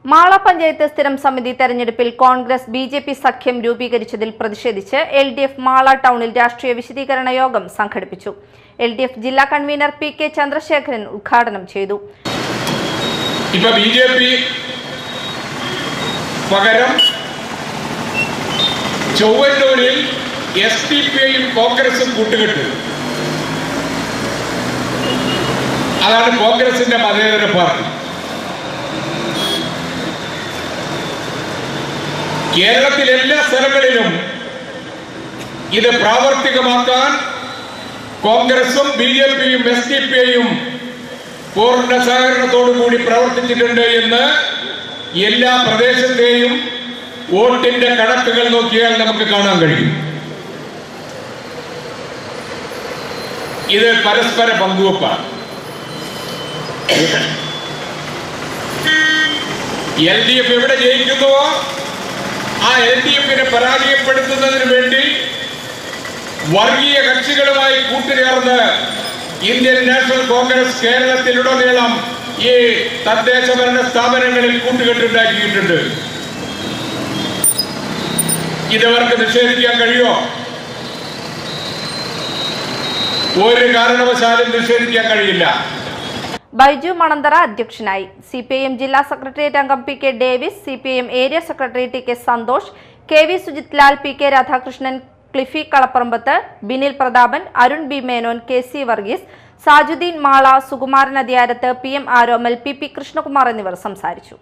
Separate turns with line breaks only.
മാള പഞ്ചായത്ത് സ്ഥിരം സമിതി തെരഞ്ഞെടുപ്പിൽ കോൺഗ്രസ് ബി.ജെ.പി. സഖ്യം രൂപീകരിച്ചതിൽ പ്രതിഷേധിച്ച് എൽ.ഡി.എഫ് മാള ടൗണിൽ രാഷ്ട്രീയ വിശദീകരണ യോഗം സംഘടിപ്പിച്ചു. എൽ.ഡി.എഫ് ജില്ലാ കൺവീനർ പി.കെ. ചന്ദ്രശേഖരൻ ഉദ്ഘാടനം ചെയ്തു.
ബി.ജെ.പി. പകരം ചൊവ്വന്നൂരിൽ എസ്.ഡി.പി.ഐയും കോൺഗ്രസും കൂട്ടുകെട്ടു. അതാണ് കോൺഗ്രസിന്റെ മതേതര പാർട്ടി. കേരളത്തിലെ എല്ലാ സ്ഥലങ്ങളിലും ഇത് പ്രാവർത്തികമാക്കാൻ കോൺഗ്രസും ബി.ജെ.പിയും എസ്.ഡി.പി.ഐയും പൂർണ്ണ സഹകരണത്തോടുകൂടി പ്രവർത്തിച്ചിട്ടുണ്ട് എന്ന് എല്ലാ പ്രദേശത്തെയും വോട്ടിന്റെ കണക്കുകൾ നോക്കിയാൽ നമുക്ക് കാണാൻ കഴിയും. ഇത് പരസ്പര പങ്കുവെപ്പാണ്. എൽ.ഡി.എഫ് എവിടെ ജയിക്കുന്നുവോ ആ എൽ.ഡി.എഫിനെ പരാജയപ്പെടുത്തുന്നതിന് വേണ്ടി വർഗീയ കക്ഷികളുമായി കൂട്ടുചേർന്ന് ഇന്ത്യൻ നാഷണൽ കോൺഗ്രസ് കേരളത്തിലുടനീളം ഈ തദ്ദേശ ഭരണ സ്ഥാപനങ്ങളിൽ കൂട്ടുകെട്ടുണ്ടാക്കിയിട്ടുണ്ട്. ഇതവർക്ക് നിഷേധിക്കാൻ കഴിയുമോ? ഒരു കാരണവശാലും നിഷേധിക്കാൻ കഴിയില്ല.
ബൈജു മണന്തറ അധ്യക്ഷനായി. സി.പി.ഐ.എം ജില്ലാ സെക്രട്ടേറിയറ്റ് അംഗം P K. Davis, CPIM area secretary T K. Santhosh, K V. Sujith Lal, P K. Radhakrishnan, Cliffy Kalapparambath, Binil Prathapan, Arun B. Menon, K C. Varghese, Sajudheen Mala, Sukumaran Adiyarath, P M. Aromal, P P. Krishnakumar എന്നിവർ സംസാരിച്ചു.